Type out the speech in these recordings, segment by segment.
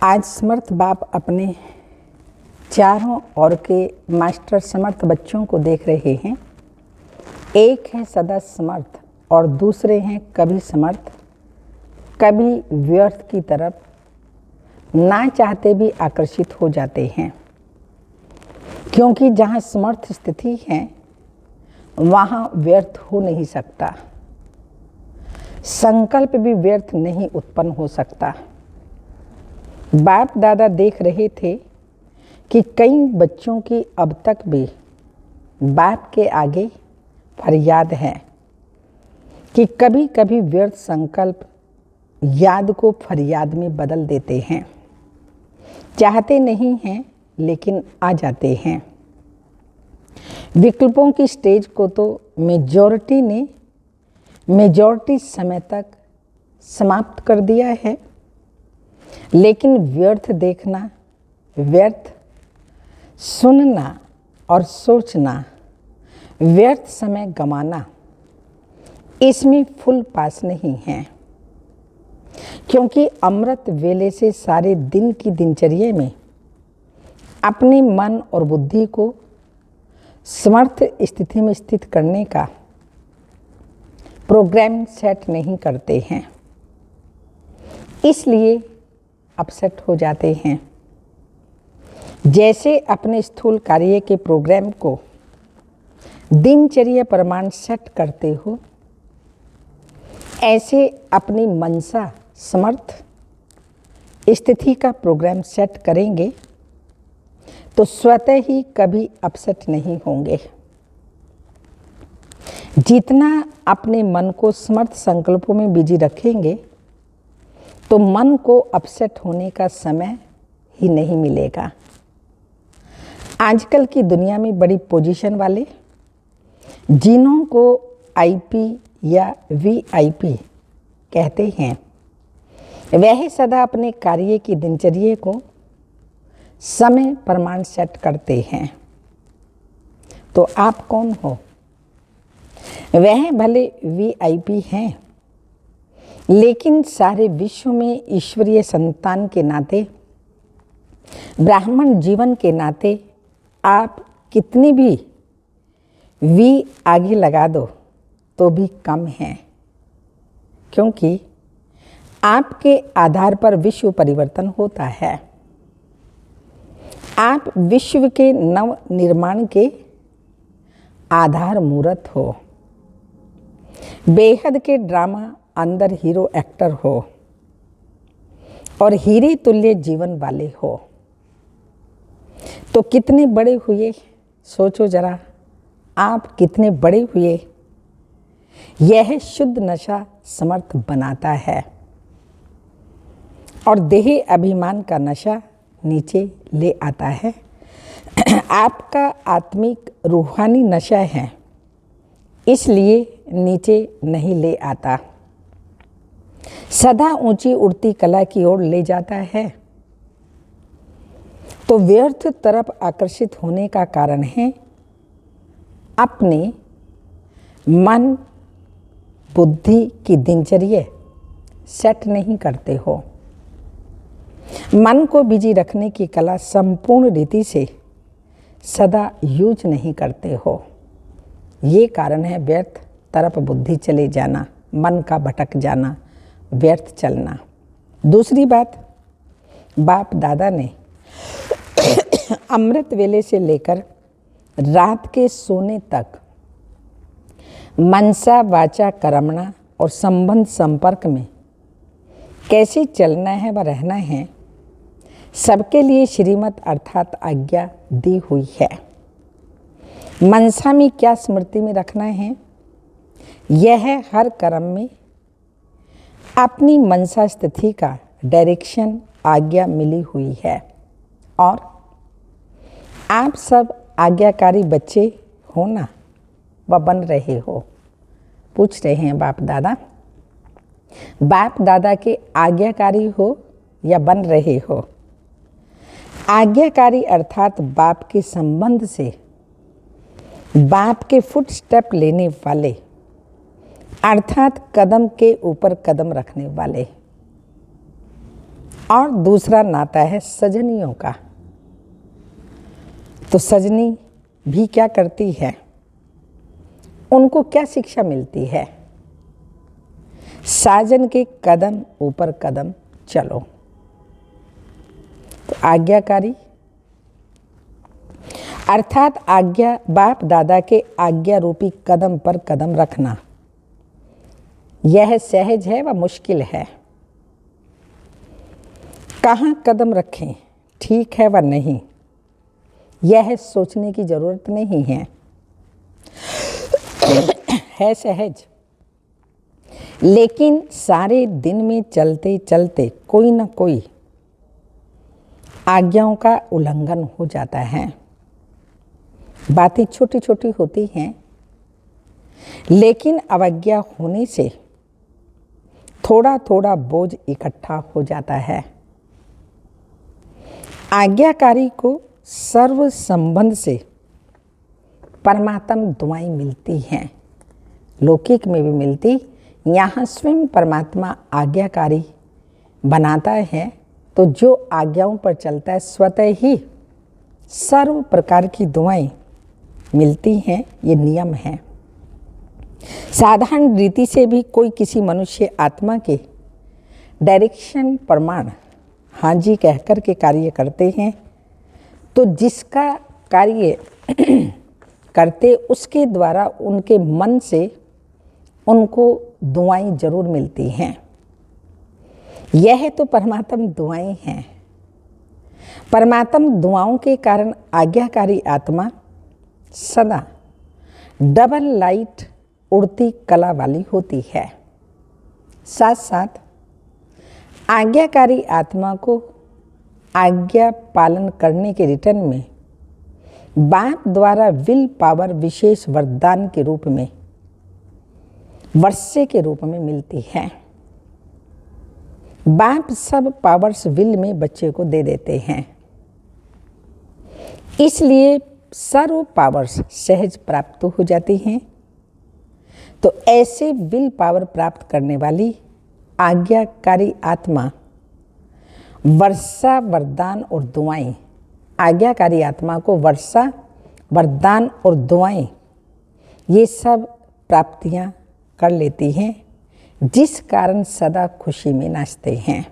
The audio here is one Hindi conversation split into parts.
आज समर्थ बाप अपने चारों ओर के मास्टर समर्थ बच्चों को देख रहे हैं। एक है सदा समर्थ और दूसरे हैं कभी समर्थ, कभी व्यर्थ की तरफ ना चाहते भी आकर्षित हो जाते हैं, क्योंकि जहाँ समर्थ स्थिति है वहाँ व्यर्थ हो नहीं सकता, संकल्प भी व्यर्थ नहीं उत्पन्न हो सकता। बाप दादा देख रहे थे कि कई बच्चों की अब तक भी बाप के आगे फरियाद है कि कभी कभी व्यर्थ संकल्प याद को फरियाद में बदल देते हैं। चाहते नहीं हैं लेकिन आ जाते हैं। विकल्पों की स्टेज को तो मेजॉरिटी समय तक समाप्त कर दिया है, लेकिन व्यर्थ देखना, व्यर्थ सुनना और सोचना, व्यर्थ समय गंवाना, इसमें फुल पास नहीं है, क्योंकि अमृत वेले से सारे दिन की दिनचर्या में अपने मन और बुद्धि को समर्थ स्थिति में स्थित करने का प्रोग्राम सेट नहीं करते हैं, इसलिए अपसेट हो जाते हैं। जैसे अपने स्थूल कार्य के प्रोग्राम को दिनचर्या प्रमाण सेट करते हो, ऐसे अपनी मनसा समर्थ स्थिति का प्रोग्राम सेट करेंगे तो स्वतः ही कभी अपसेट नहीं होंगे। जितना अपने मन को समर्थ संकल्पों में बिजी रखेंगे तो मन को अपसेट होने का समय ही नहीं मिलेगा। आजकल की दुनिया में बड़ी पोजीशन वाले, जिन्हों को आईपी या वीआईपी कहते हैं, वह सदा अपने कार्य की दिनचर्या को समय प्रमाण सेट करते हैं। तो आप कौन हो? वह भले वीआईपी हैं, लेकिन सारे विश्व में ईश्वरीय संतान के नाते, ब्राह्मण जीवन के नाते आप कितनी भी वी आगे लगा दो तो भी कम है, क्योंकि आपके आधार पर विश्व परिवर्तन होता है। आप विश्व के नव निर्माण के आधार मूर्त हो, बेहद के ड्रामा अंदर हीरो एक्टर हो और हीरे तुल्य जीवन वाले हो। तो कितने बड़े हुए, सोचो जरा, आप कितने बड़े हुए। यह शुद्ध नशा समर्थ बनाता है और देह अभिमान का नशा नीचे ले आता है। आपका आत्मिक रूहानी नशा है, इसलिए नीचे नहीं ले आता, सदा ऊंची उड़ती कला की ओर ले जाता है। तो व्यर्थ तरफ आकर्षित होने का कारण है अपने मन बुद्धि की दिनचर्या सेट नहीं करते हो। मन को बिजी रखने की कला संपूर्ण रीति से सदा यूज नहीं करते हो। ये कारण है व्यर्थ तरफ बुद्धि चले जाना, मन का भटक जाना, व्यर्थ चलना। दूसरी बात, बाप दादा ने अमृत वेले से लेकर रात के सोने तक मनसा वाचा कर्मणा और संबंध संपर्क में कैसे चलना है व रहना है, सबके लिए श्रीमत अर्थात आज्ञा दी हुई है। मनसा में क्या स्मृति में रखना है, यह हर कर्म में अपनी मनसा स्थिति का डायरेक्शन आज्ञा मिली हुई है। और आप सब आज्ञाकारी बच्चे हो ना, व बन रहे हो? पूछ रहे हैं बाप दादा। बाप दादा के आज्ञाकारी हो या बन रहे हो? आज्ञाकारी अर्थात बाप के संबंध से बाप के फुट स्टेप लेने वाले, अर्थात कदम के ऊपर कदम रखने वाले। और दूसरा नाता है सजनियों का। तो सजनी भी क्या करती है, उनको क्या शिक्षा मिलती है? साजन के कदम ऊपर कदम चलो। तो आज्ञाकारी अर्थात आज्ञा, बाप दादा के आज्ञा रूपी कदम पर कदम रखना, यह सहज है व मुश्किल है। कहाँ कदम रखें, ठीक है व नहीं, यह सोचने की जरूरत नहीं है, है सहज। लेकिन सारे दिन में चलते चलते कोई न कोई आज्ञाओं का उल्लंघन हो जाता है। बातें छोटी छोटी होती हैं, लेकिन अवज्ञा होने से थोड़ा थोड़ा बोझ इकट्ठा हो जाता है। आज्ञाकारी को सर्व संबंध से परमात्म दुआएं मिलती हैं, लौकिक में भी मिलती। यहाँ स्वयं परमात्मा आज्ञाकारी बनाता है, तो जो आज्ञाओं पर चलता है स्वतः ही सर्व प्रकार की दुआएं मिलती हैं। ये नियम है। साधारण रीति से भी कोई किसी मनुष्य आत्मा के डायरेक्शन प्रमाण हाँ जी कहकर के कार्य करते हैं, तो जिसका कार्य करते उसके द्वारा उनके मन से उनको दुआएं जरूर मिलती हैं। यह तो परमात्म दुआएं हैं। परमात्म दुआओं के कारण आज्ञाकारी आत्मा सदा डबल लाइट उड़ती कला वाली होती है। साथ साथ आज्ञाकारी आत्मा को आज्ञा पालन करने के रिटर्न में बाप द्वारा विल पावर विशेष वरदान के रूप में, वर्षे के रूप में मिलती है। बाप सब पावर्स विल में बच्चे को दे देते हैं, इसलिए सर्व पावर्स सहज प्राप्त हो जाती हैं। तो ऐसे विल पावर प्राप्त करने वाली आज्ञाकारी आत्मा वर्षा वरदान और दुआएं, आज्ञाकारी आत्मा को वर्षा वरदान और दुआएं ये सब प्राप्तियां कर लेती हैं, जिस कारण सदा खुशी में नाचते हैं,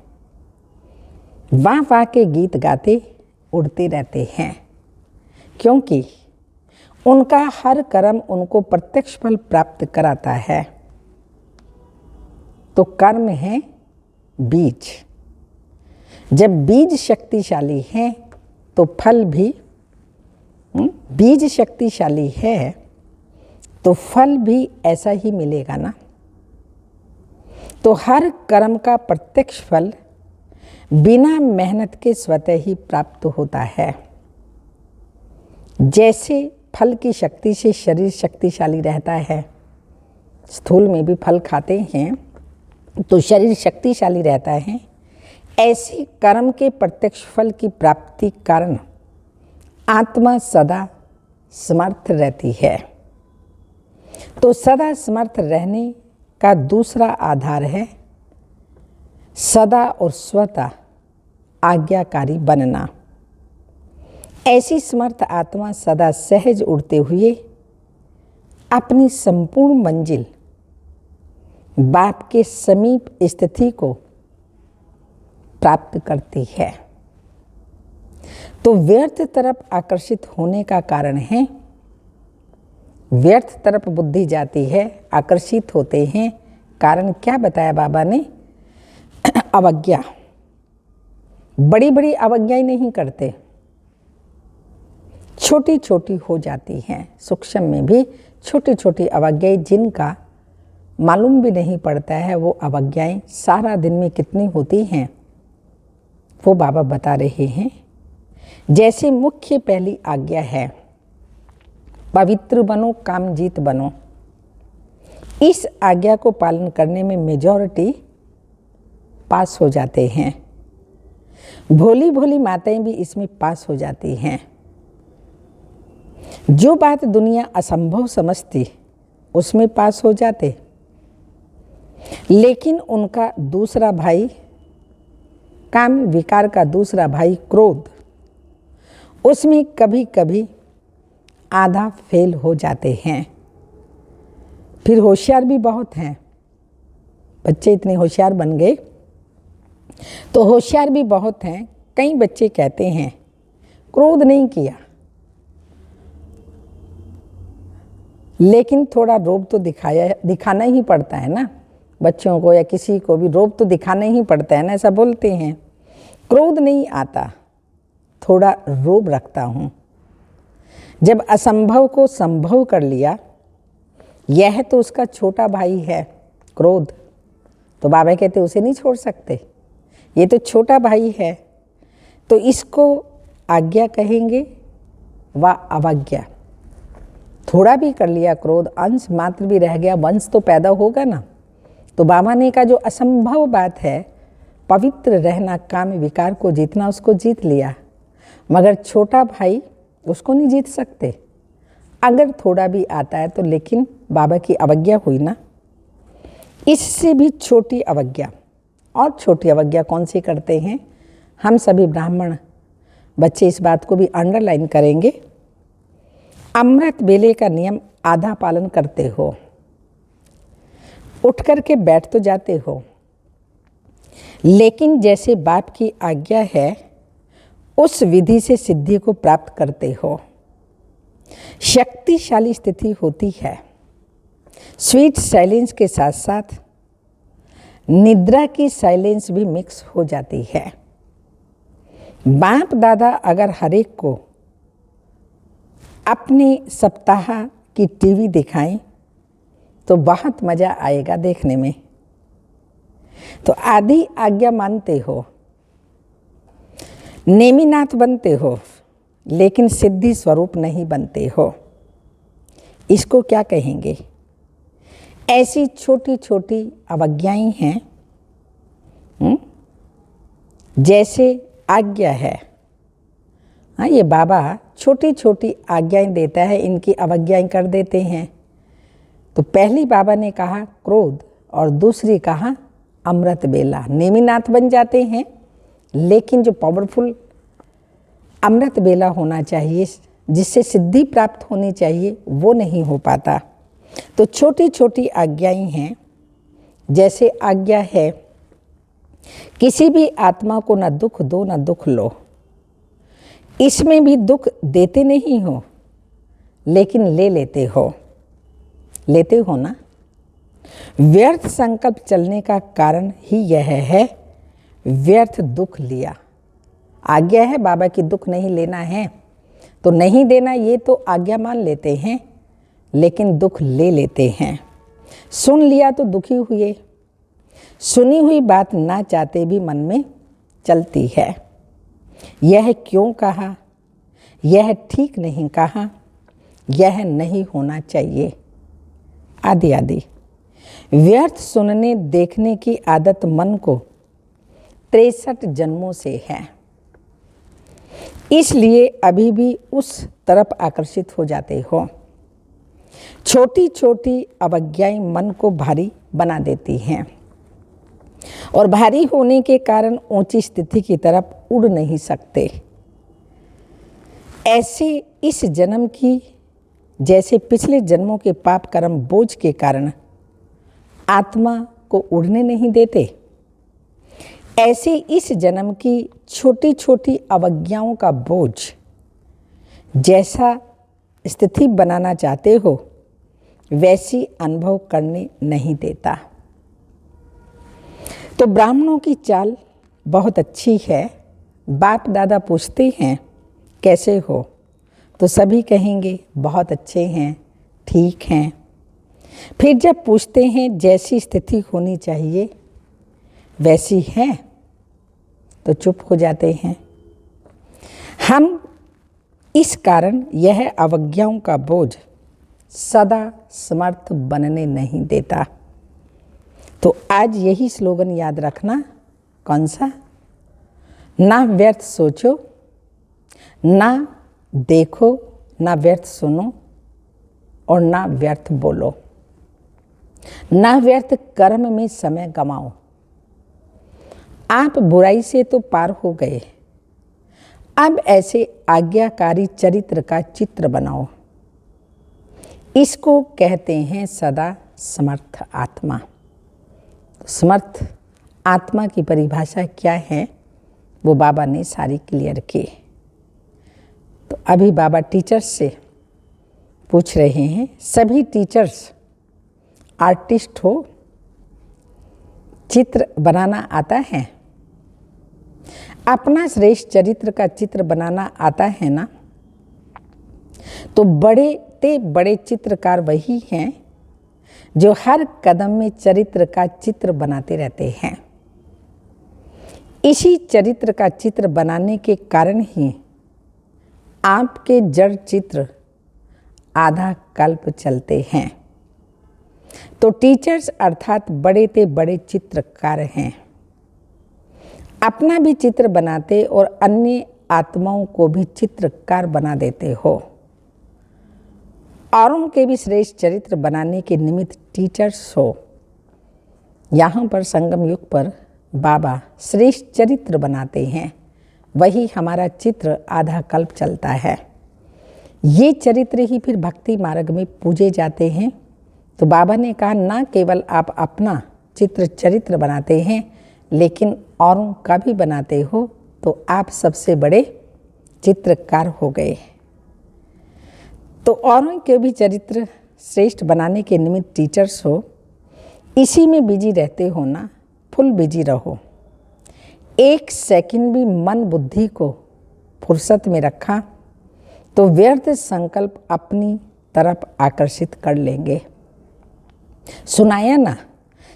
वाह वाह के गीत गाते उड़ते रहते हैं, क्योंकि उनका हर कर्म उनको प्रत्यक्ष फल प्राप्त कराता है। तो कर्म है बीज। जब बीज शक्तिशाली है तो फल भी, बीज शक्तिशाली है तो फल भी ऐसा ही मिलेगा ना। तो हर कर्म का प्रत्यक्ष फल बिना मेहनत के स्वतः ही प्राप्त होता है। जैसे फल की शक्ति से शरीर शक्तिशाली रहता है, स्थूल में भी फल खाते हैं तो शरीर शक्तिशाली रहता है, ऐसे कर्म के प्रत्यक्ष फल की प्राप्ति कारण आत्मा सदा समर्थ रहती है। तो सदा समर्थ रहने का दूसरा आधार है सदा और स्वतः आज्ञाकारी बनना। ऐसी समर्थ आत्मा सदा सहज उड़ते हुए अपनी संपूर्ण मंजिल बाप के समीप स्थिति को प्राप्त करती है। तो व्यर्थ तरफ आकर्षित होने का कारण है, व्यर्थ तरफ बुद्धि जाती है, आकर्षित होते हैं। कारण क्या बताया बाबा ने? अवज्ञा। बड़ी बड़ी अवज्ञाएं नहीं करते, छोटी छोटी हो जाती हैं। सूक्ष्म में भी छोटी छोटी अवज्ञाएं जिनका मालूम भी नहीं पड़ता है, वो अवज्ञाएं सारा दिन में कितनी होती हैं वो बाबा बता रहे हैं। जैसे मुख्य पहली आज्ञा है पवित्र बनो, कामजीत बनो। इस आज्ञा को पालन करने में मेजॉरिटी पास हो जाते हैं। भोली भोली माताएं भी इसमें पास हो जाती हैं। जो बात दुनिया असंभव समझती उसमें पास हो जाते, लेकिन उनका दूसरा भाई काम विकार का दूसरा भाई क्रोध, उसमें कभी कभी आधा फेल हो जाते हैं। फिर होशियार भी बहुत हैं, बच्चे इतने होशियार बन गए तो होशियार भी बहुत हैं। कई बच्चे कहते हैं क्रोध नहीं किया, लेकिन थोड़ा रोब तो दिखाना ही पड़ता है ना। बच्चों को या किसी को भी रोब तो दिखाना ही पड़ता है ना, ऐसा बोलते हैं। क्रोध नहीं आता, थोड़ा रोब रखता हूँ। जब असंभव को संभव कर लिया, यह तो उसका छोटा भाई है क्रोध, तो बाबा कहते उसे नहीं छोड़ सकते, ये तो छोटा भाई है, तो इसको आज्ञा कहेंगे व अवज्ञा। थोड़ा भी कर लिया क्रोध, अंश मात्र भी रह गया, वंश तो पैदा होगा ना। तो बाबा ने कहा जो असंभव बात है, पवित्र रहना, काम विकार को जीतना, उसको जीत लिया, मगर छोटा भाई उसको नहीं जीत सकते। अगर थोड़ा भी आता है तो, लेकिन बाबा की अवज्ञा हुई ना। इससे भी छोटी अवज्ञा, और छोटी अवज्ञा कौन सी करते हैं? हम सभी ब्राह्मण बच्चे इस बात को भी अंडरलाइन करेंगे। अमृत बेले का नियम आधा पालन करते हो, उठ कर के बैठ तो जाते हो, लेकिन जैसे बाप की आज्ञा है उस विधि से सिद्धि को प्राप्त करते हो। शक्तिशाली स्थिति होती है। स्वीट साइलेंस के साथ साथ निद्रा की साइलेंस भी मिक्स हो जाती है। बाप दादा अगर हरेक को अपने सप्ताह की टीवी दिखाएं तो बहुत मज़ा आएगा देखने में। तो आधी आज्ञा मानते हो, नेमिनाथ बनते हो, लेकिन सिद्धि स्वरूप नहीं बनते हो। इसको क्या कहेंगे? ऐसी छोटी छोटी अवज्ञाएं हैं। जैसे आज्ञा है, हाँ, ये बाबा छोटी छोटी आज्ञाएं देता है, इनकी अवज्ञाएं कर देते हैं। तो पहली बाबा ने कहा क्रोध और दूसरी कहा अमृत बेला, नेमिनाथ बन जाते हैं, लेकिन जो पावरफुल अमृत बेला होना चाहिए, जिससे सिद्धि प्राप्त होनी चाहिए, वो नहीं हो पाता। तो छोटी छोटी आज्ञाएं हैं। जैसे आज्ञा है किसी भी आत्मा को न दुख दो न दुख लो, इसमें भी दुख देते नहीं हो, लेकिन ले लेते हो। लेते हो ना। व्यर्थ संकल्प चलने का कारण ही यह है, व्यर्थ दुख लिया। आज्ञा है बाबा की दुख नहीं लेना है, तो नहीं देना, ये तो आज्ञा मान लेते हैं, लेकिन दुख ले लेते हैं। सुन लिया तो दुखी हुए, सुनी हुई बात ना चाहते भी मन में चलती है। यह क्यों कहा, यह ठीक नहीं कहा, यह नहीं होना चाहिए, आदि आदि। व्यर्थ सुनने देखने की आदत मन को 63 जन्मों से है, इसलिए अभी भी उस तरफ आकर्षित हो जाते हो। छोटी छोटी अवज्ञाएं मन को भारी बना देती हैं, और भारी होने के कारण ऊंची स्थिति की तरफ उड़ नहीं सकते। ऐसे इस जन्म की जैसे पिछले जन्मों के पाप कर्म बोझ के कारण आत्मा को उड़ने नहीं देते, ऐसे इस जन्म की छोटी छोटी अवज्ञाओं का बोझ जैसा स्थिति बनाना चाहते हो, वैसी अनुभव करने नहीं देता। तो ब्राह्मणों की चाल बहुत अच्छी है। बाप दादा पूछते हैं कैसे हो, तो सभी कहेंगे बहुत अच्छे हैं, ठीक हैं। फिर जब पूछते हैं जैसी स्थिति होनी चाहिए वैसी है, तो चुप हो जाते हैं। हम इस कारण यह अवज्ञाओं का बोझ सदा समर्थ बनने नहीं देता। तो आज यही स्लोगन याद रखना। कौन सा? ना व्यर्थ सोचो, ना देखो, ना व्यर्थ सुनो, और ना व्यर्थ बोलो। ना व्यर्थ कर्म में समय गमाओ, आप बुराई से तो पार हो गए, अब ऐसे आज्ञाकारी चरित्र का चित्र बनाओ। इसको कहते हैं सदा समर्थ आत्मा। समर्थ आत्मा की परिभाषा क्या है वो बाबा ने सारी क्लियर की। तो अभी बाबा टीचर्स से पूछ रहे हैं, सभी टीचर्स आर्टिस्ट हो, चित्र बनाना आता है, अपना श्रेष्ठ चरित्र का चित्र बनाना आता है ना? तो बड़े चित्रकार वही हैं जो हर कदम में चरित्र का चित्र बनाते रहते हैं। इसी चरित्र का चित्र बनाने के कारण ही आपके जड़ चित्र आधा कल्प चलते हैं। तो टीचर्स अर्थात बड़े चित्रकार हैं। अपना भी चित्र बनाते और अन्य आत्माओं को भी चित्रकार बना देते हो। औरों के भी श्रेष्ठ चरित्र बनाने के निमित्त टीचर्स हो। यहाँ पर संगम युग पर बाबा श्रेष्ठ चरित्र बनाते हैं, वही हमारा चित्र आधा कल्प चलता है। ये चरित्र ही फिर भक्ति मार्ग में पूजे जाते हैं। तो बाबा ने कहा, ना केवल आप अपना चरित्र बनाते हैं लेकिन औरों का भी बनाते हो, तो आप सबसे बड़े चित्रकार हो गए। तो औरों के भी चरित्र श्रेष्ठ बनाने के निमित्त टीचर्स हो, इसी में बिजी रहते हो ना, फुल बिजी रहो। एक सेकंड भी मन बुद्धि को फुर्सत में रखा तो व्यर्थ संकल्प अपनी तरफ आकर्षित कर लेंगे। सुनाया ना,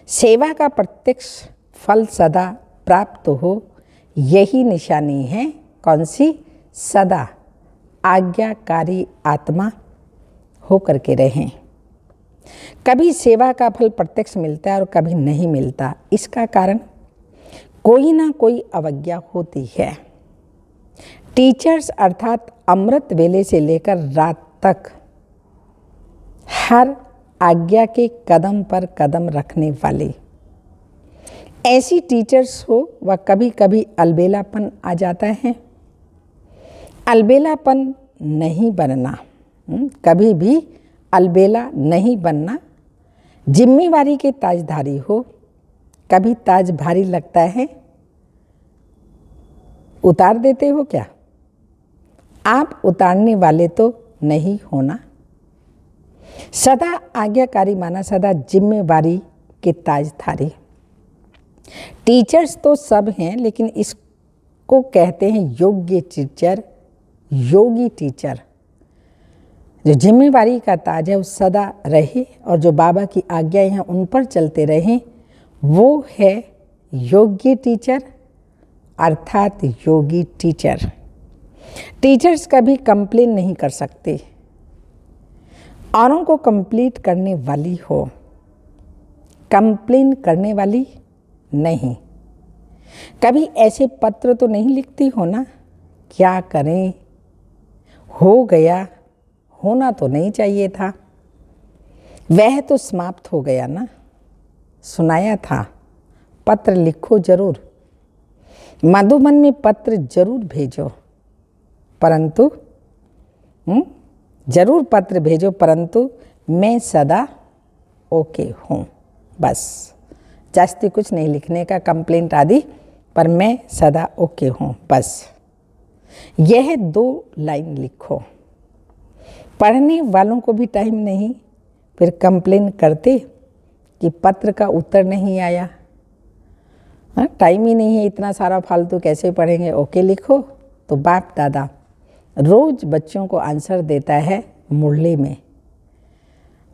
सेवा का प्रत्यक्ष फल सदा प्राप्त हो, यही निशानी है कौन सी? सदा आज्ञाकारी आत्मा होकर के रहें। कभी सेवा का फल प्रत्यक्ष मिलता है और कभी नहीं मिलता। इसका कारण कोई ना कोई अवज्ञा होती है। टीचर्स अर्थात अमृत वेले से लेकर रात तक हर आज्ञा के कदम पर कदम रखने वाले ऐसी टीचर्स हो, वह कभी कभी अलबेलापन आ जाता है। अलबेलापन नहीं बनना, कभी भी अलबेला नहीं बनना। जिम्मेवारी के ताजधारी हो, कभी ताज भारी लगता है, उतार देते हो क्या? आप उतारने वाले तो नहीं होना। सदा आज्ञाकारी माना, सदा जिम्मेवारी के ताजधारी। टीचर्स तो सब हैं, लेकिन इसको कहते हैं योग्य टीचर, योगी टीचर। जो जिम्मेवारी का ताज है वो सदा रहे और जो बाबा की आज्ञाएं हैं उन पर चलते रहें, वो है योग्य टीचर अर्थात योगी टीचर। टीचर्स कभी कंप्लेन नहीं कर सकते, औरों को कंप्लीट करने वाली हो, कंप्लेन करने वाली नहीं। कभी ऐसे पत्र तो नहीं लिखती हो ना, क्या करें, हो गया, होना तो नहीं चाहिए था, वह तो समाप्त हो गया ना। सुनाया था, पत्र लिखो जरूर, मधुबन में पत्र जरूर भेजो, परंतु जरूर पत्र भेजो, परंतु मैं सदा ओके हूँ। बस जास्ती कुछ नहीं लिखने का, कंप्लेंट आदि, पर मैं सदा ओके हूँ। बस यह 2 लाइन लिखो। पढ़ने वालों को भी टाइम नहीं, फिर कंप्लेन करते कि पत्र का उत्तर नहीं आया। टाइम ही नहीं है, इतना सारा फालतू कैसे पढ़ेंगे, ओके लिखो। तो बाप दादा रोज बच्चों को आंसर देता है मुरली में,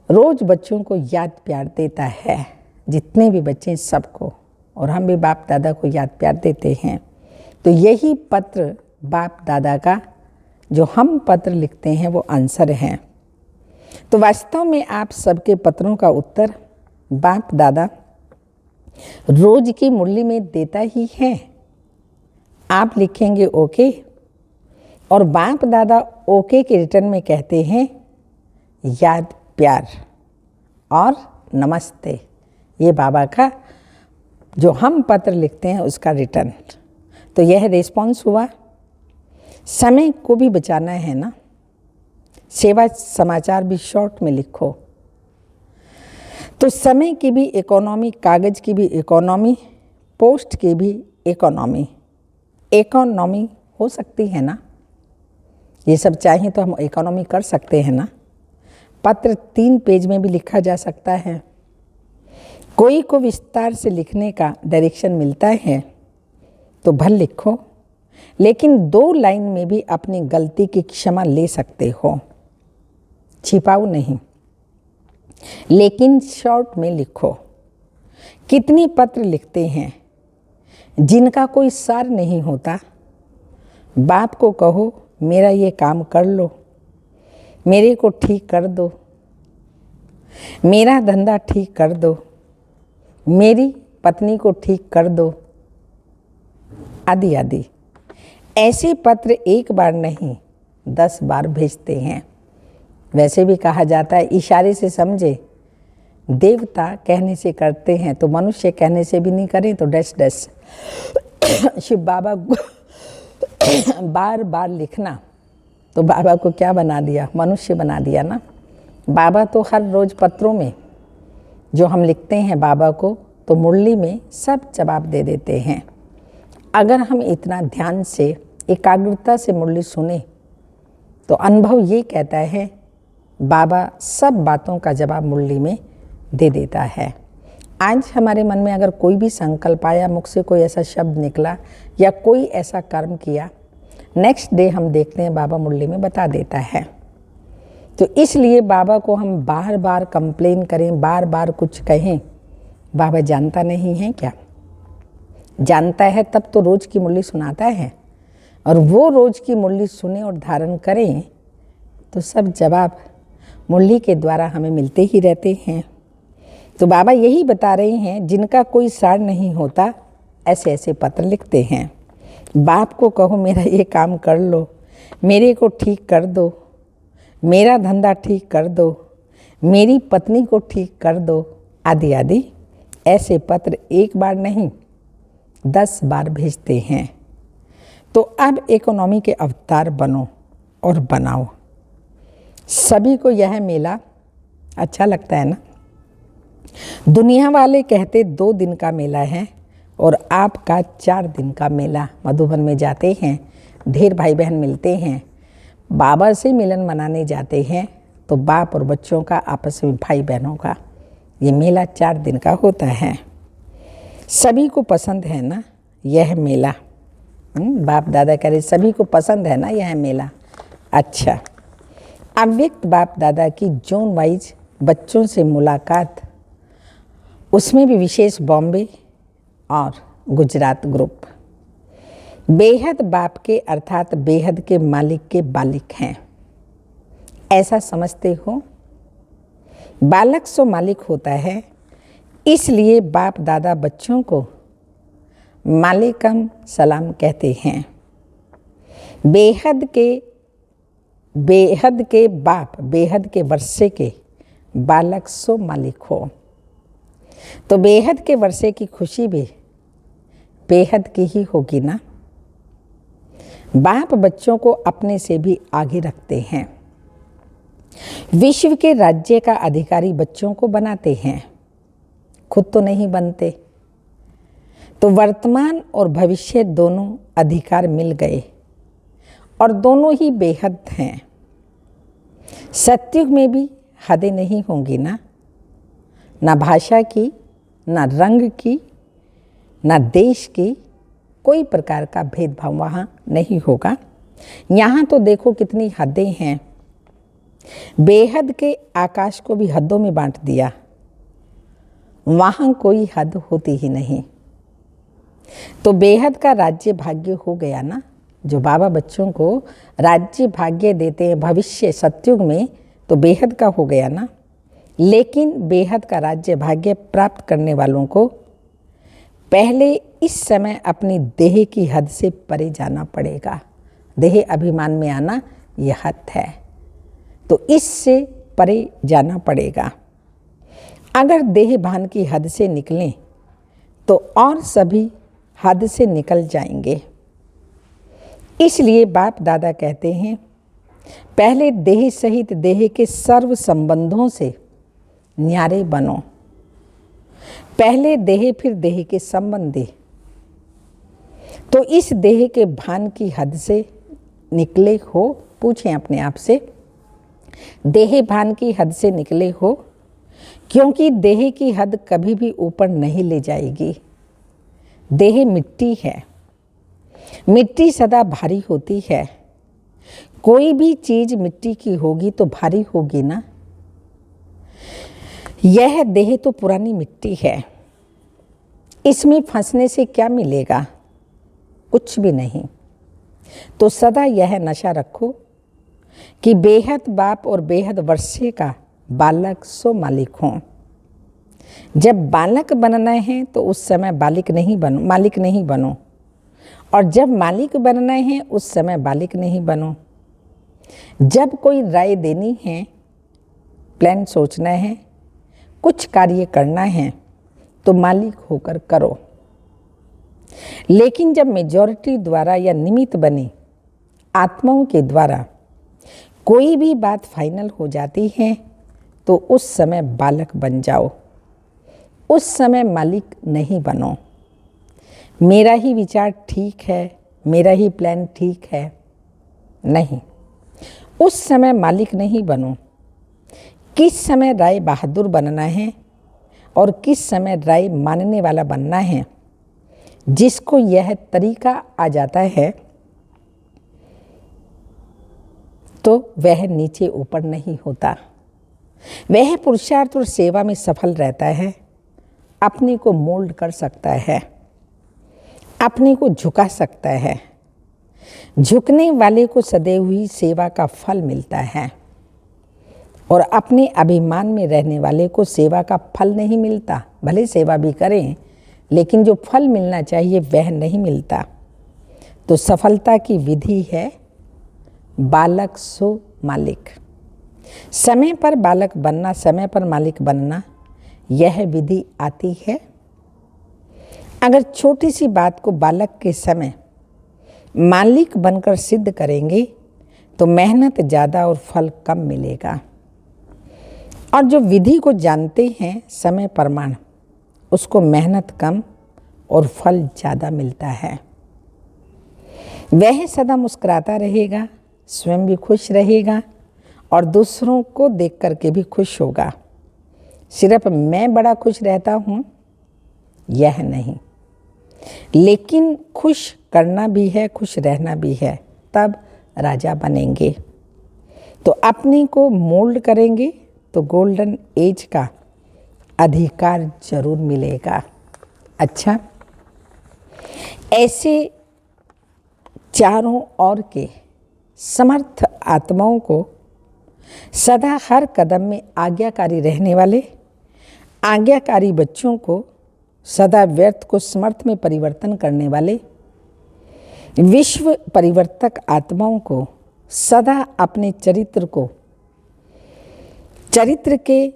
रोज बच्चों को याद प्यार देता है, जितने भी बच्चे सबको, और हम भी बाप दादा को याद प्यार देते हैं। तो यही पत्र बाप दादा का, जो हम पत्र लिखते हैं, वो आंसर हैं। तो वास्तव में आप सबके पत्रों का उत्तर बाप दादा रोज की मुरली में देता ही है। आप लिखेंगे ओके, और बाप दादा ओके के रिटर्न में कहते हैं याद प्यार और नमस्ते। ये बाबा का जो हम पत्र लिखते हैं उसका रिटर्न। तो यह रिस्पॉन्स हुआ। समय को भी बचाना है ना, सेवा समाचार भी शॉर्ट में लिखो। तो समय की भी इकोनॉमी, कागज़ की भी इकोनॉमी, पोस्ट की भी इकोनॉमी हो सकती है ना। ये सब चाहिए तो हम इकोनॉमी कर सकते हैं ना। पत्र 3 पेज में भी लिखा जा सकता है। कोई को विस्तार से लिखने का डायरेक्शन मिलता है तो भल लिखो, लेकिन 2 लाइन में भी अपनी गलती की क्षमा ले सकते हो, छिपाओ नहीं, लेकिन शॉर्ट में लिखो। कितने पत्र लिखते हैं जिनका कोई सार नहीं होता। बाप को कहो मेरा ये काम कर लो, मेरे को ठीक कर दो, मेरा धंधा ठीक कर दो, मेरी पत्नी को ठीक कर दो, आदि आदि। ऐसे पत्र एक बार नहीं 10 बार भेजते हैं। वैसे भी कहा जाता है इशारे से समझे। देवता कहने से करते हैं तो मनुष्य कहने से भी नहीं करें तो डस डस। शिव बाबा बार बार लिखना तो बाबा को क्या बना दिया, मनुष्य बना दिया ना। बाबा तो हर रोज़ पत्रों में जो हम लिखते हैं बाबा को, तो मुरली में सब जवाब दे देते हैं। अगर हम इतना ध्यान से, एकाग्रता से मुरली सुने तो अनुभव ये कहता है बाबा सब बातों का जवाब मुरली में दे देता है। आज हमारे मन में अगर कोई भी संकल्प आया, मुख से कोई ऐसा शब्द निकला या कोई ऐसा कर्म किया, नेक्स्ट डे हम देखते हैं बाबा मुरली में बता देता है। तो इसलिए बाबा को हम बार बार कंप्लेन करें, बार बार कुछ कहें, बाबा जानता नहीं है क्या? जानता है तब तो रोज़ की मुरली सुनाता है, और वो रोज़ की मुरली सुने और धारण करें तो सब जवाब मुरली के द्वारा हमें मिलते ही रहते हैं। तो बाबा यही बता रहे हैं जिनका कोई सार नहीं होता ऐसे ऐसे पत्र लिखते हैं। बाप को कहो मेरा ये काम कर लो, मेरे को ठीक कर दो, मेरा धंधा ठीक कर दो, मेरी पत्नी को ठीक कर दो, आदि आदि। ऐसे पत्र एक बार नहीं 10 बार भेजते हैं। तो अब इकोनॉमी के अवतार बनो और बनाओ। सभी को यह मेला अच्छा लगता है ना। दुनिया वाले कहते 2 दिन का मेला है और आपका 4 दिन का मेला। मधुबन में जाते हैं, ढेर भाई बहन मिलते हैं, बाबा से मिलन मनाने जाते हैं, तो बाप और बच्चों का, आपस में भाई बहनों का ये मेला 4 दिन का होता है। सभी को पसंद है ना यह मेला। बाप दादा कह रहे सभी को पसंद है ना यह मेला। अच्छा, अव्यक्त बाप दादा की जोन वाइज बच्चों से मुलाकात, उसमें भी विशेष बॉम्बे और गुजरात ग्रुप। बेहद बाप के अर्थात बेहद के मालिक के बालिक हैं, ऐसा समझते हो। बालक सो मालिक होता है, इसलिए बाप दादा बच्चों को मालिकम सलाम कहते हैं। बेहद के बाप, बेहद के वर्षे के बालक सो मालिक हो। तो बेहद के वर्षे की खुशी भी बेहद की ही होगी ना। बाप बच्चों को अपने से भी आगे रखते हैं। विश्व के राज्य का अधिकारी बच्चों को बनाते हैं, खुद तो नहीं बनते। तो वर्तमान और भविष्य दोनों अधिकार मिल गए और दोनों ही बेहद हैं। सतयुग में भी हदें नहीं होंगी ना भाषा की, ना रंग की, ना देश की, कोई प्रकार का भेदभाव वहाँ नहीं होगा। यहाँ तो देखो कितनी हदें हैं। बेहद के आकाश को भी हदों में बांट दिया, वहाँ कोई हद होती ही नहीं। तो बेहद का राज्य भाग्य हो गया ना। जो बाबा बच्चों को राज्य भाग्य देते हैं भविष्य सतयुग में, तो बेहद का हो गया ना। लेकिन बेहद का राज्य भाग्य प्राप्त करने वालों को पहले इस समय अपनी देह की हद से परे जाना पड़ेगा। देह अभिमान में आना यह हद है, तो इससे परे जाना पड़ेगा। अगर देह भान की हद से निकलें तो और सभी हद से निकल जाएंगे। इसलिए बाप दादा कहते हैं, पहले देह सहित देह के सर्व संबंधों से न्यारे बनो। पहले देह फिर देह के संबंधी। तो इस देह के भान की हद से निकले हो? पूछें अपने आप से, देह भान की हद से निकले हो? क्योंकि देह की हद कभी भी ऊपर नहीं ले जाएगी। देह मिट्टी है, मिट्टी सदा भारी होती है। कोई भी चीज मिट्टी की होगी तो भारी होगी ना। यह देह तो पुरानी मिट्टी है, इसमें फंसने से क्या मिलेगा? कुछ भी नहीं। तो सदा यह नशा रखो कि बेहद बाप और बेहद वर्षे का बालक सो मालिक हो। जब बालक बनना है तो उस समय मालिक नहीं बनो, और जब मालिक बनना है उस समय बालिक नहीं बनो। जब कोई राय देनी है, प्लान सोचना है, कुछ कार्य करना है तो मालिक होकर करो। लेकिन जब मेजॉरिटी द्वारा या निमित्त बने आत्माओं के द्वारा कोई भी बात फाइनल हो जाती है तो उस समय बालक बन जाओ, उस समय मालिक नहीं बनो। मेरा ही विचार ठीक है, मेरा ही प्लान ठीक है, नहीं, उस समय मालिक नहीं बनो। किस समय राय बहादुर बनना है और किस समय राय मानने वाला बनना है, जिसको यह तरीका आ जाता है तो वह नीचे ऊपर नहीं होता। वह पुरुषार्थ और सेवा में सफल रहता है, अपने को मोल्ड कर सकता है, अपने को झुका सकता है। झुकने वाले को सदैव ही सेवा का फल मिलता है और अपने अभिमान में रहने वाले को सेवा का फल नहीं मिलता। भले सेवा भी करें लेकिन जो फल मिलना चाहिए वह नहीं मिलता। तो सफलता की विधि है बालक सो मालिक। समय पर बालक बनना, समय पर मालिक बनना, यह विधि आती है। अगर छोटी सी बात को बालक के समय मालिक बनकर सिद्ध करेंगे तो मेहनत ज़्यादा और फल कम मिलेगा। और जो विधि को जानते हैं समय प्रमाण, उसको मेहनत कम और फल ज़्यादा मिलता है। वह सदा मुस्कुराता रहेगा, स्वयं भी खुश रहेगा और दूसरों को देख करके भी खुश होगा। सिर्फ मैं बड़ा खुश रहता हूँ यह नहीं, लेकिन खुश करना भी है, खुश रहना भी है, तब राजा बनेंगे। तो अपने को मोल्ड करेंगे तो गोल्डन एज का अधिकार जरूर मिलेगा। अच्छा, ऐसे चारों ओर के समर्थ आत्माओं को सदा हर कदम में आज्ञाकारी रहने वाले, आज्ञाकारी बच्चों को सदा व्यर्थ को समर्थ में परिवर्तन करने वाले, विश्व परिवर्तक आत्माओं को सदा अपने चरित्र के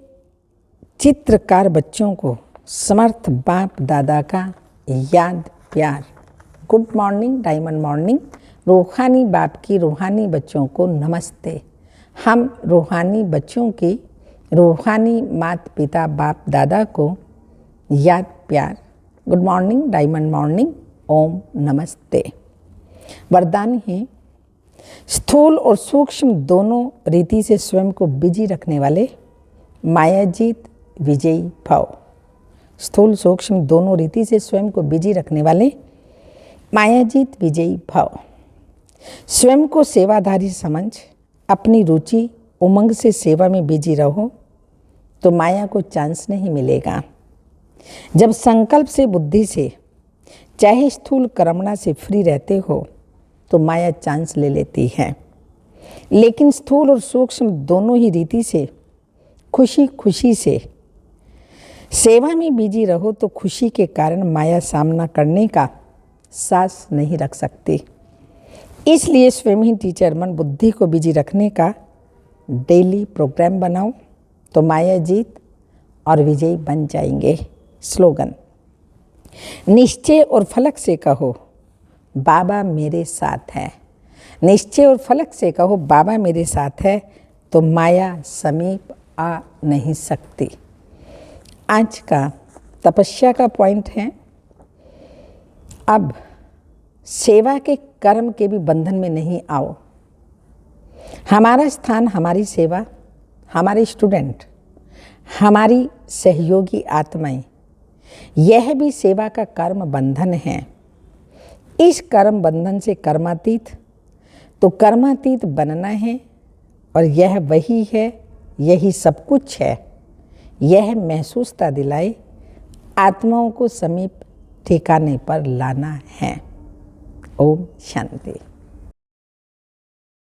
चित्रकार बच्चों को समर्थ बाप दादा का याद प्यार। Good morning, diamond morning. रूहानी बाप की रूहानी बच्चों को नमस्ते। हम रूहानी बच्चों की रूहानी माता पिता बाप दादा को याद प्यार। गुड मॉर्निंग, डायमंड मॉर्निंग, ओम नमस्ते। वरदान है, स्थूल और सूक्ष्म दोनों रीति से स्वयं को बिजी रखने वाले मायाजीत विजयी भव। स्थूल सूक्ष्म दोनों रीति से स्वयं को बिजी रखने वाले मायाजीत विजयी भव। स्वयं को सेवाधारी समझ अपनी रुचि उमंग से सेवा में बिजी रहो तो माया को चांस नहीं मिलेगा। जब संकल्प से बुद्धि से चाहे स्थूल कर्मणा से फ्री रहते हो तो माया चांस ले लेती है। लेकिन स्थूल और सूक्ष्म दोनों ही रीति से खुशी खुशी से सेवा में बिजी रहो तो खुशी के कारण माया सामना करने का साहस नहीं रख सकती। इसलिए स्वयं ही टीचर मन बुद्धि को बिजी रखने का डेली प्रोग्राम बनाओ तो माया जीत और विजयी बन जाएंगे। स्लोगन, निश्चय और फलक से कहो बाबा मेरे साथ है। निश्चय और फलक से कहो बाबा मेरे साथ है, तो माया समीप आ नहीं सकती। आज का तपस्या का पॉइंट है, अब सेवा के कर्म के भी बंधन में नहीं आओ। हमारा स्थान, हमारी सेवा, हमारे स्टूडेंट, हमारी सहयोगी आत्माएं, यह भी सेवा का कर्म बंधन है। इस कर्म बंधन से कर्मातीत, तो कर्मातीत बनना है, और यह वही है, यही सब कुछ है। यह महसूसता दिलाए आत्माओं को समीप ठिकाने पर लाना है। ओम शांति।